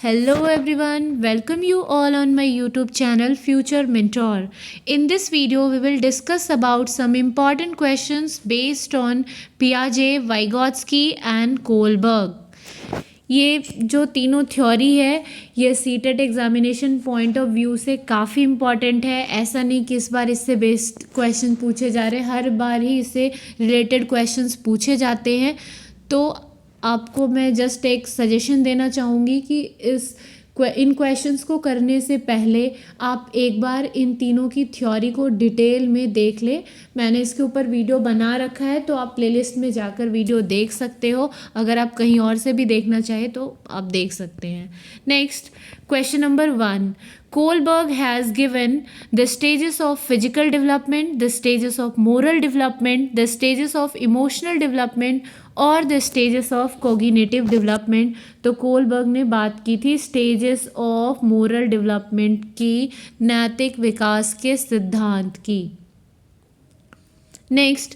Hello everyone, welcome you all on my YouTube channel Future Mentor. In this video, we will discuss about some important questions based on Piaget, Vygotsky and Kohlberg. ये जो तीनों theory है ये CTET examination point of view से काफ़ी important है। ऐसा नहीं कि इस बार इससे बेस्ड क्वेश्चन पूछे जा रहे हैं, हर बार ही इससे रिलेटेड क्वेश्चंस पूछे जाते हैं। तो आपको मैं जस्ट एक सजेशन देना चाहूँगी कि इन क्वेश्चंस को करने से पहले आप एक बार इन तीनों की थ्योरी को डिटेल में देख लें। मैंने इसके ऊपर वीडियो बना रखा है, तो आप प्लेलिस्ट में जाकर वीडियो देख सकते हो। अगर आप कहीं और से भी देखना चाहें तो आप देख सकते हैं। Next, question number 1. Kohlberg has given the stages of physical development, the stages of moral development, the stages of emotional development और the stages of cognitive development। तो कोलबर्ग ने बात की थी stages of moral development की, नैतिक विकास के सिद्धांत की। Next,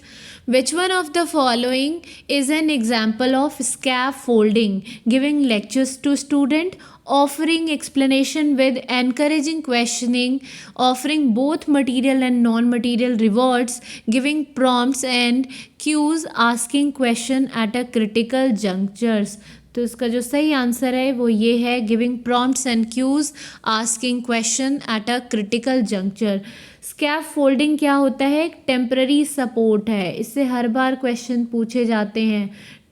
which one of the following is an example of scaffolding? Giving lectures to student, offering explanation with encouraging questioning, offering both material and non-material rewards, giving prompts and cues, asking question at a critical junctures। तो इसका जो सही answer है वो ये है, giving prompts and cues, asking question at a critical juncture. Scaffolding क्या होता है? एक टेम्पररी सपोर्ट है, इससे हर बार क्वेश्चन पूछे जाते हैं।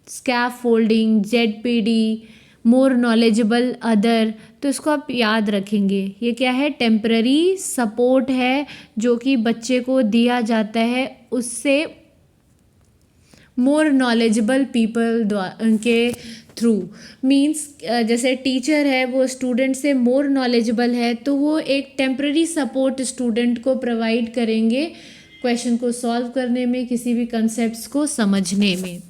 Scaffolding, ZPD, more knowledgeable other, तो इसको आप याद रखेंगे। ये क्या है? टेम्पररी सपोर्ट है जो कि बच्चे को दिया जाता है, उससे मोर नॉलेजेबल पीपल के थ्रू। मीन्स जैसे टीचर है वो स्टूडेंट से मोर नॉलेजेबल है, तो वो एक टेम्पररी सपोर्ट स्टूडेंट को प्रोवाइड करेंगे क्वेश्चन को सॉल्व करने में, किसी भी कंसेप्ट्स को समझने में।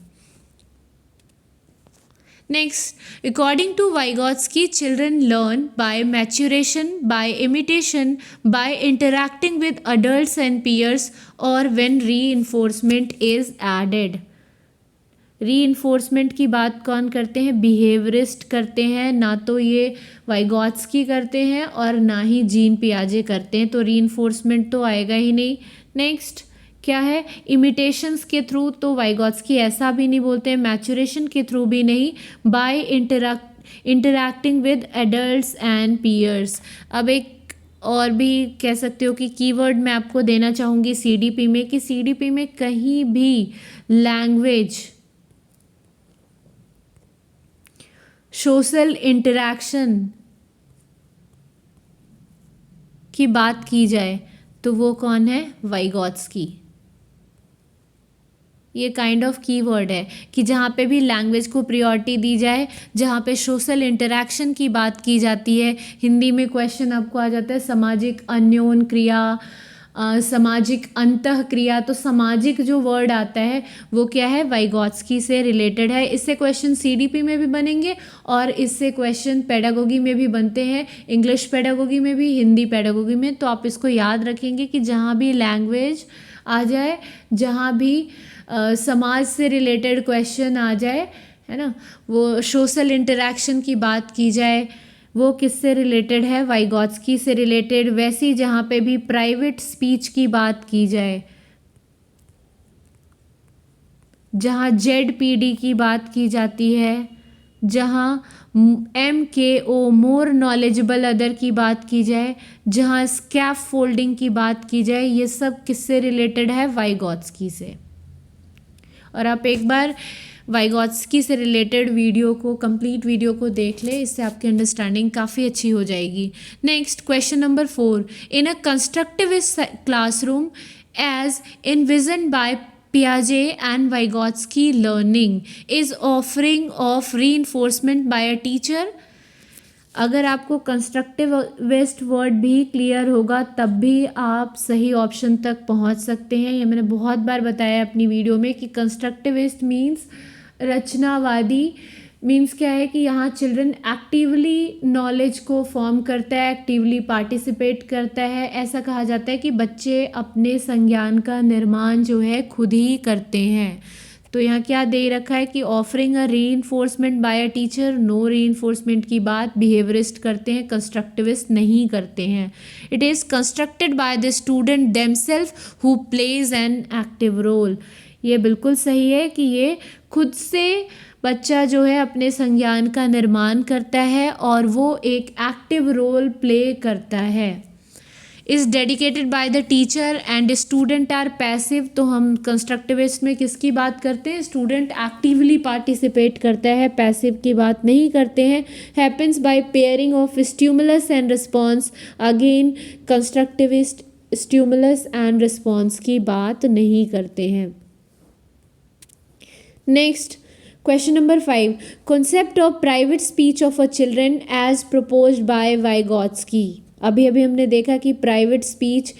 Next, according to Vygotsky, children learn by maturation, by imitation, by interacting with adults and peers, or when reinforcement is added। Reinforcement की बात कौन करते हैं? बिहेवियरिस्ट करते हैं, ना तो ये वाइगॉत्स्की करते हैं और ना ही जीन पियाजे करते हैं, तो रीइंफोर्समेंट तो आएगा ही नहीं। नेक्स्ट क्या है? इमिटेशंस के थ्रू, तो वाइगॉत्स्की ऐसा भी नहीं बोलते हैं। मैचुरेशन के थ्रू भी नहीं। By interacting with adults and peers. अब एक और भी कह सकते हो कि कीवर्ड मैं आपको देना चाहूँगी सीडीपी में, कि सीडीपी में कहीं भी लैंग्वेज, सोशल इंटरैक्शन की बात की जाए तो वो कौन है? वाइगॉत्स्की। ये काइंड ऑफ कीवर्ड है कि जहाँ पे भी लैंग्वेज को प्रायोरिटी दी जाए, जहाँ पे सोशल इंटरैक्शन की बात की जाती है। हिंदी में क्वेश्चन आपको आ जाता है सामाजिक अन्योन क्रिया, सामाजिक अंतः क्रिया, तो सामाजिक जो वर्ड आता है वो क्या है? वाइगॉत्स्की से रिलेटेड है। इससे क्वेश्चन सीडीपी में भी बनेंगे और इससे क्वेश्चन पेडागोगी में भी बनते हैं, इंग्लिश पेडागोगी में भी, हिंदी पेडागोगी में। तो आप इसको याद रखेंगे कि जहाँ भी लैंग्वेज आ जाए, जहाँ भी समाज से रिलेटेड क्वेश्चन आ जाए, है ना, वो सोशल इंटरैक्शन की बात की जाए, वो किससे रिलेटेड है? वाइगॉत्स्की से रिलेटेड। वैसी जहाँ पे भी प्राइवेट स्पीच की बात की जाए, जहाँ जेडपीडी की बात की जाती है, जहाँ MKO मोर नॉलेजेबल अदर की बात की जाए, जहाँ स्कैफ फोल्डिंग की बात की जाए, ये सब किससे रिलेटेड है? वाइगॉत्स्की से। और आप एक बार वाइगॉत्स्की से रिलेटेड वीडियो को, कंप्लीट वीडियो को देख ले, इससे आपकी अंडरस्टैंडिंग काफ़ी अच्छी हो जाएगी। Next, question number 4. In a constructivist classroom as envision by Piaget and Vygotsky, learning is offering of reinforcement by a teacher। अगर आपको कंस्ट्रक्टिविस्ट वर्ड भी क्लियर होगा तब भी आप सही ऑप्शन तक पहुंच सकते हैं। ये मैंने बहुत बार बताया अपनी वीडियो में कि कंस्ट्रक्टिविस्ट मीन्स रचनावादी। मीन्स क्या है कि यहाँ चिल्ड्रन एक्टिवली नॉलेज को फॉर्म करता है, एक्टिवली पार्टिसिपेट करता है। ऐसा कहा जाता है कि बच्चे अपने संज्ञान का निर्माण जो है खुद ही करते हैं। तो यहाँ क्या दे रखा है कि offering a reinforcement by a teacher, no reinforcement की बात बिहेवियरिस्ट करते हैं, कंस्ट्रक्टिविस्ट नहीं करते हैं। It is constructed by the student themself who plays an active role. ये बिल्कुल सही है कि ये खुद से बच्चा जो है अपने संज्ञान का निर्माण करता है और वो एक एक्टिव रोल प्ले करता है। Is dedicated by the teacher and student are passive, तो हम कंस्ट्रक्टिविस्ट में किसकी बात करते हैं? स्टूडेंट एक्टिवली पार्टिसिपेट करता है, पैसिव की बात नहीं करते हैं। Happens by pairing of stimulus and response, again constructivist stimulus and response की बात नहीं करते हैं। Next question number 5, concept of private speech of a children as proposed by Vygotsky. अभी हमने देखा कि प्राइवेट स्पीच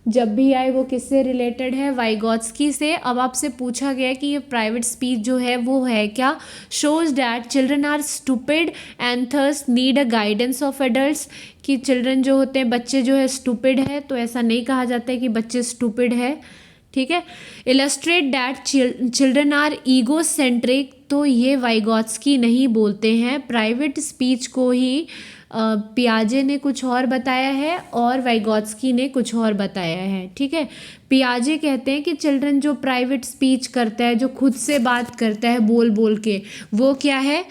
जब भी आए वो किससे रिलेटेड है? वाइगॉट्स्की से। अब आपसे पूछा गया कि ये प्राइवेट स्पीच जो है वो है क्या? Shows that children are stupid and thus need a guidance of adults, कि चिल्ड्रन जो होते हैं, बच्चे जो है स्टूपिड है, तो ऐसा नहीं कहा जाता है कि बच्चे स्टूपिड है, ठीक है। Illustrate that children are egocentric, तो ये वाइगॉट्स्की नहीं बोलते हैं, प्राइवेट स्पीच को ही पियाजे ने कुछ और बताया है और वाइगॉट्स्की ने कुछ और बताया है, ठीक है। पियाजे कहते हैं कि चिल्ड्रन जो प्राइवेट स्पीच करता है, जो खुद से बात करता है बोल बोल के, वो क्या है?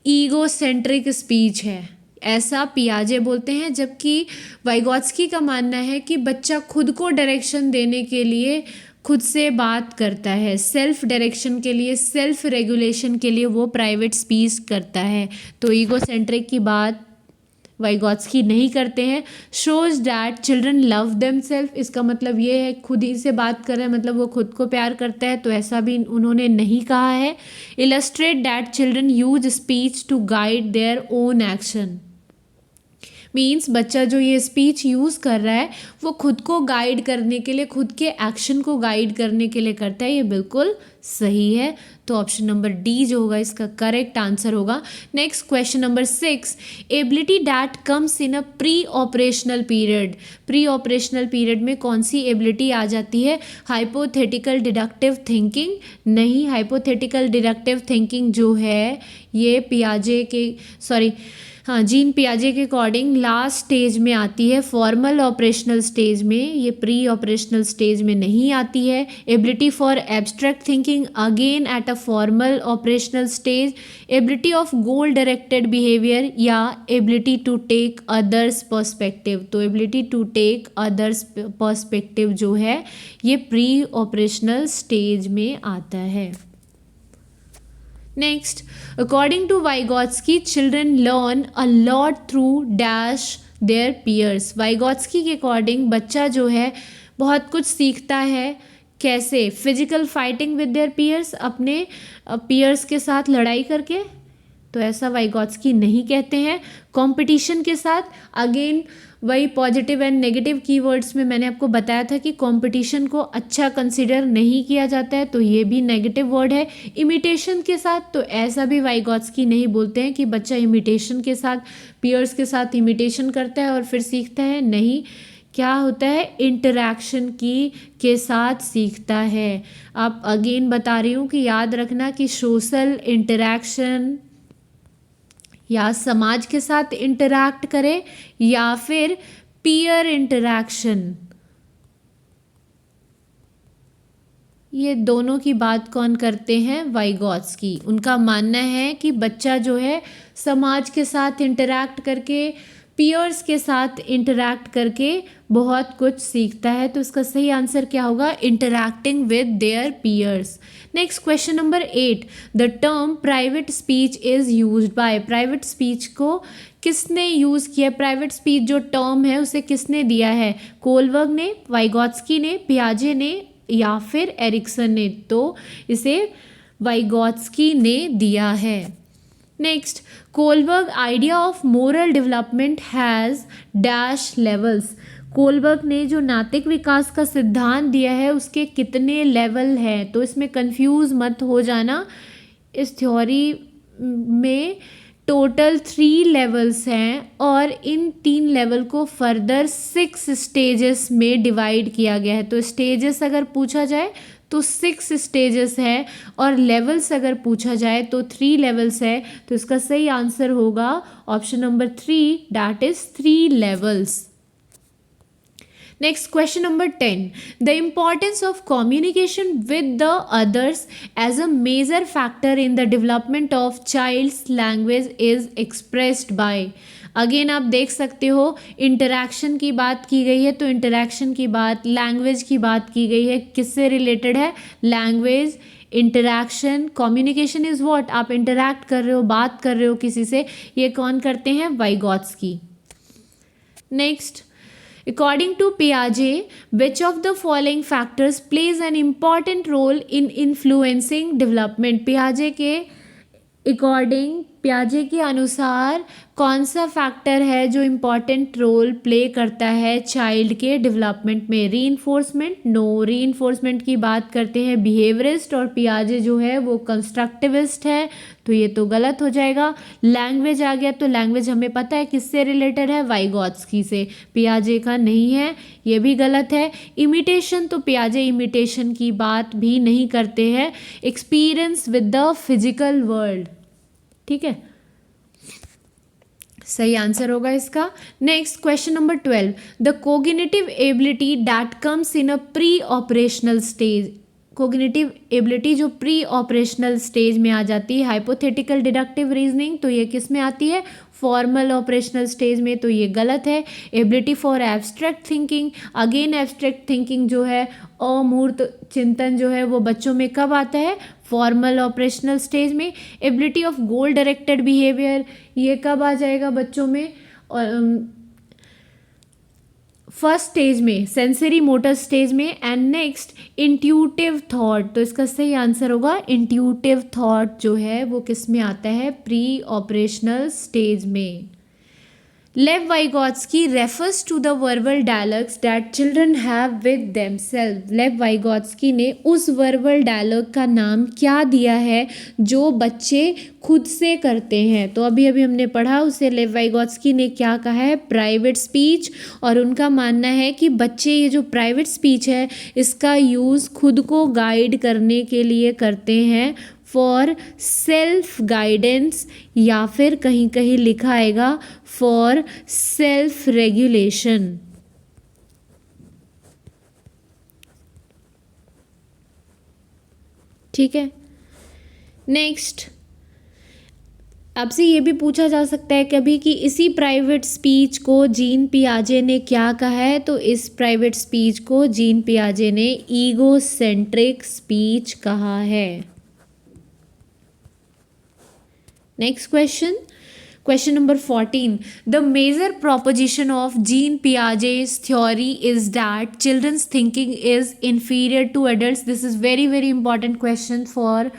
ईगोसेंट्रिक स्पीच है, ऐसा पियाजे बोलते हैं। जबकि वाइगॉट्स्की का मानना है कि बच्चा खुद को डायरेक्शन देने के लिए खुद से बात करता है, सेल्फ डायरेक्शन के लिए, सेल्फ रेगुलेशन के लिए वो प्राइवेट स्पीच करता है, तो ईगोसेंट्रिक की बात वाइगॉट्स्की नहीं करते हैं। Shows that children love themselves, इसका मतलब ये है खुद ही से बात कर रहे हैं, मतलब वो खुद को प्यार करता है, तो ऐसा भी उन्होंने नहीं कहा है। Illustrate that children use speech to guide their own action, means बच्चा जो ये स्पीच यूज़ कर रहा है वो खुद को गाइड करने के लिए, खुद के एक्शन को गाइड करने के लिए करता है, ये बिल्कुल सही है। तो ऑप्शन नंबर डी जो होगा इसका करेक्ट आंसर होगा। Next question number 6, ability that comes in a pre operational period. Pre operational period में कौन सी एबिलिटी आ जाती है? हाइपोथेटिकल डिडक्टिव थिंकिंग, नहीं, हाइपोथेटिकल डिडक्टिव थिंकिंग जो है ये पियाजे के जीन पियाजे के अकॉर्डिंग लास्ट स्टेज में आती है, फॉर्मल ऑपरेशनल स्टेज में, ये प्री ऑपरेशनल स्टेज में नहीं आती है। Ability for abstract thinking again at a formal operational stage. Ability of goal directed behaviour या ability to take others perspective, तो ability to take others perspective जो है ये प्री ऑपरेशनल स्टेज में आता है। Next, according to Vygotsky children learn a lot through dash their peers. Vygotsky के according बच्चा जो है बहुत कुछ सीखता है, कैसे? Physical fighting with their peers, अपने पीयर्स के साथ लड़ाई करके, तो ऐसा वाइगॉट्स्की नहीं कहते हैं। कंपटीशन के साथ, अगेन वही पॉजिटिव एंड नेगेटिव कीवर्ड्स में मैंने आपको बताया था कि कंपटीशन को अच्छा कंसिडर नहीं किया जाता है, तो ये भी नेगेटिव वर्ड है। इमिटेशन के साथ, तो ऐसा भी वाइगॉट्स्की नहीं बोलते हैं कि बच्चा इमिटेशन के साथ, पीयर्स के साथ इमिटेशन करता है और फिर सीखता है, नहीं, क्या होता है? इंटरैक्शन के साथ सीखता है। आप अगेन बता रही हूँ कि याद रखना कि सोशल इंटरैक्शन या समाज के साथ इंटरैक्ट करे या फिर पीयर इंटरैक्शन, ये दोनों की बात कौन करते हैं? वाइगॉट्स्की। उनका मानना है कि बच्चा जो है समाज के साथ इंटरैक्ट करके, पीयर्स के साथ इंटरैक्ट करके बहुत कुछ सीखता है, तो इसका सही आंसर क्या होगा? Interacting with their peers. Next question number 8, the term private speech is used by. Private speech को किसने यूज़ किया? प्राइवेट स्पीच जो टर्म है उसे किसने दिया है? कोलबर्ग ने, वाइगॉट्स्की ने, पियाजे ने या फिर एरिक्सन ने? तो इसे वाइगॉट्स्की ने दिया है। Next, Kohlberg idea of moral development has dash levels. Kohlberg ने जो नैतिक विकास का सिद्धांत दिया है उसके कितने लेवल हैं? तो इसमें कंफ्यूज मत हो जाना, इस थ्योरी में टोटल 3 लेवल्स हैं और इन 3 लेवल को फर्दर 6 स्टेजेस में डिवाइड किया गया है। तो स्टेजेस अगर पूछा जाए तो 6 स्टेजेस है, और लेवल्स अगर पूछा जाए तो 3 लेवल्स है। तो इसका सही आंसर होगा option number 3, that is 3 levels. Next, question number 10. The importance of communication with the others as a major factor in the development of child's language is expressed by. Again आप देख सकते हो interaction की बात की गई है, तो इंटरैक्शन की बात, लैंग्वेज की बात की गई है, किससे रिलेटेड है? Language, interaction, communication is what, आप इंटरैक्ट कर रहे हो, बात कर रहे हो किसी से, ये कौन करते हैं? Vygotsky. Next, according to Piaget, which of the following factors plays an important role in influencing development? Piaget के अकॉर्डिंग, पियाजे के अनुसार कौन सा फैक्टर है जो इम्पॉर्टेंट रोल प्ले करता है चाइल्ड के डेवलपमेंट में? रीइंफोर्समेंट? नो, रीइंफोर्समेंट की बात करते हैं बिहेवियरिस्ट, और पियाजे जो है वो कंस्ट्रक्टिविस्ट है, तो ये तो गलत हो जाएगा। लैंग्वेज आ गया, तो लैंग्वेज हमें पता है किससे रिलेटेड है? वाइगॉट्स्की से, पियाजे का नहीं है, ये भी गलत है। इमिटेशन, तो पियाजे इमिटेशन की बात भी नहीं करते हैं। Experience with the physical world, ठीक है, सही आंसर होगा इसका। Next, question number 12. The cognitive ability that comes in a pre operational stage. Cognitive ability जो प्री ऑपरेशनल स्टेज में आ जाती है, हाइपोथेटिकल डिडक्टिव रीजनिंग, तो ये किस में आती है? फॉर्मल ऑपरेशनल स्टेज में, तो ये गलत है। Ability for abstract thinking, again abstract thinking जो है, अमूर्त चिंतन जो है, वो बच्चों में कब आता है? फॉर्मल ऑपरेशनल स्टेज में। Ability of goal directed behaviour, ये कब आ जाएगा बच्चों में? फर्स्ट स्टेज में, सेंसरी मोटर स्टेज में। एंड नेक्स्ट, इंट्यूटिव थॉट, तो इसका सही आंसर होगा इंट्यूटिव थॉट जो है वो किस में आता है? प्री ऑपरेशनल स्टेज में। Lev Vygotsky refers to the verbal dialogues that children have with themselves. Lev Vygotsky ने उस verbal dialogue का नाम क्या दिया है जो बच्चे खुद से करते हैं? तो अभी अभी हमने पढ़ा, उसे लेव वाइगॉट्स्की ने क्या कहा है? Private speech. और उनका मानना है कि बच्चे ये जो प्राइवेट स्पीच है इसका यूज़ खुद को गाइड करने के लिए करते हैं, फॉर सेल्फ गाइडेंस, या फिर कहीं कहीं लिखा आएगा फॉर सेल्फ रेगुलेशन। ठीक है। नेक्स्ट, आपसे ये भी पूछा जा सकता है कभी कि इसी प्राइवेट स्पीच को जीन पियाजे ने क्या कहा है? तो इस प्राइवेट स्पीच को जीन पियाजे ने ईगोसेंट्रिक स्पीच कहा है। Next question, question number 14. The major proposition of Jean Piaget's theory is that children's thinking is inferior to adults. This is very very important question for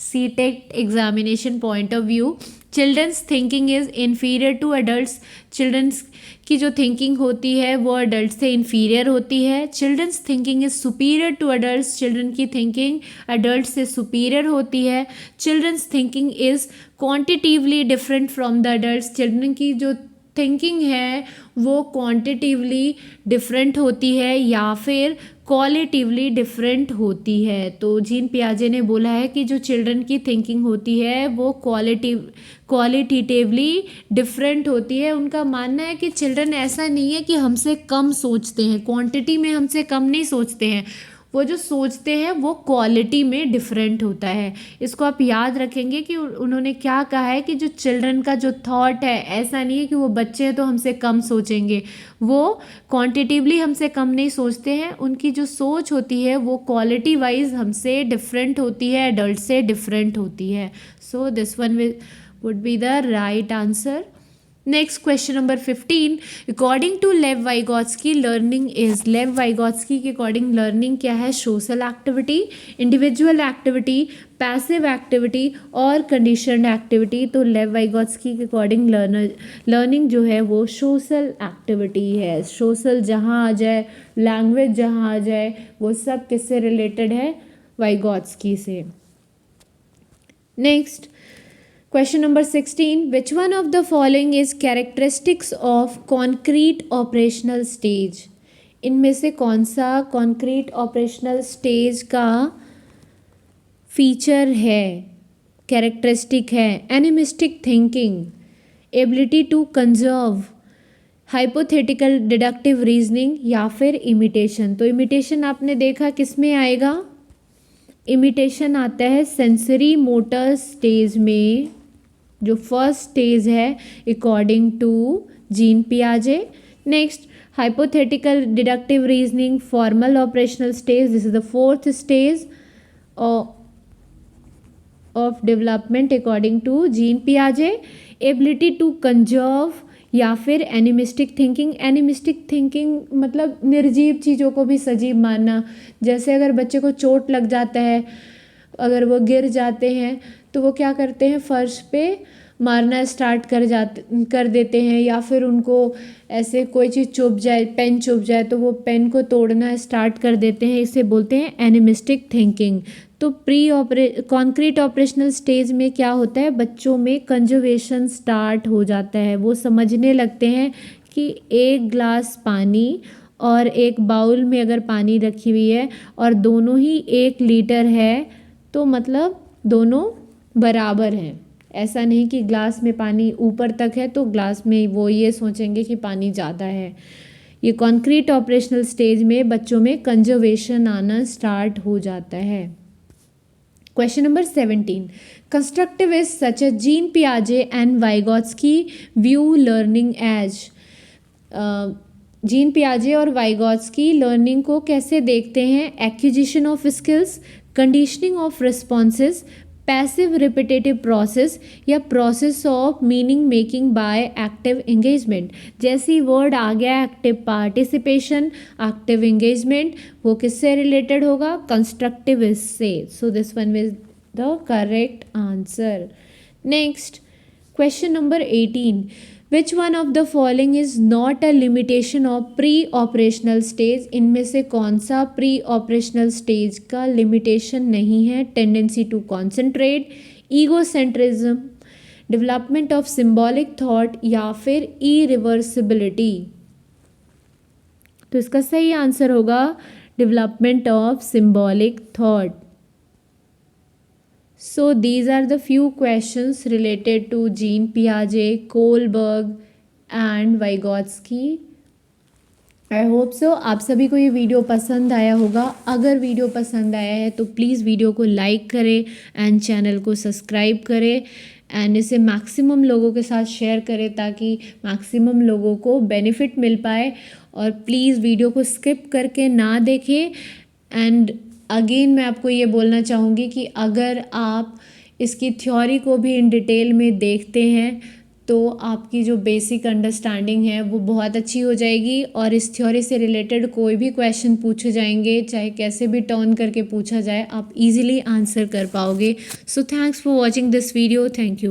CTET examination point of view. Children's thinking is inferior to adults. Children's की जो thinking होती है वो adult से inferior होती है। Children's thinking is superior to adults, children की thinking adult से सुपीरियर होती है। Children's thinking is quantitatively different from the adults, children की जो थिंकिंग है वो क्वांटिटिवली डिफरेंट होती है या फिर क्वालिटिवली डिफरेंट होती है। तो जीन पियाजे ने बोला है कि जो चिल्ड्रन की थिंकिंग होती है वो क्वालिटेटिवली डिफरेंट होती है। उनका मानना है कि चिल्ड्रन ऐसा नहीं है कि हमसे कम सोचते हैं, क्वांटिटी में हमसे कम नहीं सोचते हैं, वो जो सोचते हैं वो क्वालिटी में डिफरेंट होता है। इसको आप याद रखेंगे कि उन्होंने क्या कहा है कि जो चिल्ड्रन का जो थॉट है ऐसा नहीं है कि वो बच्चे हैं तो हमसे कम सोचेंगे, वो क्वांटिटिवली हमसे कम नहीं सोचते हैं, उनकी जो सोच होती है वो क्वालिटी वाइज हमसे डिफरेंट होती है, एडल्ट से डिफरेंट होती है। So this one would be the right answer. Next question number 15. According to Lev Vygotsky learning is, लेव वाइगॉट्स्की के अकॉर्डिंग लर्निंग क्या है? Social activity, individual activity, passive activity और कंडीशनड एक्टिविटी। तो लेव वाइगॉट्स्की के अकॉर्डिंग लर्निंग जो है वो सोशल एक्टिविटी है। सोशल जहाँ आ जाए, लैंग्वेज जहाँ आ जाए, वो सब किससे रिलेटेड है? वाइगॉट्स्की से। Next question number 16. Which one of the following is characteristics of concrete operational stage? इनमें से कौन सा कॉन्क्रीट ऑपरेशनल स्टेज का फीचर है, कैरेक्टरिस्टिक है? Animistic thinking, ability to conserve, hypothetical deductive reasoning या फिर इमिटेशन। तो इमिटेशन आपने देखा किस में आएगा? इमिटेशन आता है सेंसरी मोटर स्टेज में, जो फर्स्ट स्टेज है अकॉर्डिंग टू जीन पियाजे। Next hypothetical deductive reasoning, formal operational stage, this is the fourth stage of development according to Jean पियाजे। एबिलिटी टू कंजर्व या फिर एनिमिस्टिक थिंकिंग। एनिमिस्टिक थिंकिंग मतलब निर्जीव चीज़ों को भी सजीव मानना। जैसे अगर बच्चे को चोट लग जाता है, अगर वो गिर जाते हैं तो वो क्या करते हैं, फर्श पे मारना स्टार्ट कर देते हैं, या फिर उनको ऐसे कोई चीज़ चुभ जाए, पेन चुभ जाए तो वो पेन को तोड़ना स्टार्ट कर देते हैं। इसे बोलते हैं एनिमिस्टिक थिंकिंग। तो कॉन्क्रीट ऑपरेशनल स्टेज में क्या होता है, बच्चों में कंजर्वेशन स्टार्ट हो जाता है। वो समझने लगते हैं कि एक ग्लास पानी और एक बाउल में अगर पानी रखी हुई है और दोनों ही 1 लीटर है, तो मतलब दोनों बराबर हैं। ऐसा नहीं कि ग्लास में पानी ऊपर तक है तो ग्लास में वो ये सोचेंगे कि पानी ज़्यादा है। ये कॉन्क्रीट ऑपरेशनल स्टेज में बच्चों में कंजर्वेशन आना स्टार्ट हो जाता है। Question number 17. Constructivists such as Jean Piaget and Vygotsky view learning as Jean पियाजे और वाइगॉट्स्की लर्निंग को कैसे देखते हैं? Acquisition of skills, conditioning of responses, passive repetitive process या process of meaning making by active engagement. जैसी word आ गया एक्टिव पार्टिसिपेशन, एक्टिव एंगेजमेंट, वो किससे रिलेटेड होगा? कंस्ट्रक्टिविस्ट से। So this one is the correct answer. Next question number 18. Which one of the following is not a limitation of pre operational stage? इनमें से कौन सा प्री ऑपरेशनल स्टेज का limitation नहीं है? Tendency to concentrate, egocentrism, development of symbolic thought या फिर irreversibility. तो इसका सही आंसर होगा development of symbolic thought. So these are the few questions related to Jean Piaget, Kohlberg and Vygotsky. I hope so आप सभी को ये वीडियो पसंद आया होगा। अगर वीडियो पसंद आया है तो प्लीज़ वीडियो को लाइक करें एंड चैनल को सब्सक्राइब करें एंड इसे मैक्सिमम लोगों के साथ शेयर करें ताकि मैक्सिमम लोगों को बेनिफिट मिल पाए। और प्लीज़ वीडियो को स्किप करके ना देखें। एंड अगेन मैं आपको ये बोलना चाहूँगी कि अगर आप इसकी थ्योरी को भी इन डिटेल में देखते हैं तो आपकी जो बेसिक अंडरस्टैंडिंग है वो बहुत अच्छी हो जाएगी और इस थ्योरी से रिलेटेड कोई भी क्वेश्चन पूछे जाएंगे, चाहे कैसे भी टर्न करके पूछा जाए, आप इजीली आंसर कर पाओगे। So thanks for watching this video. Thank you.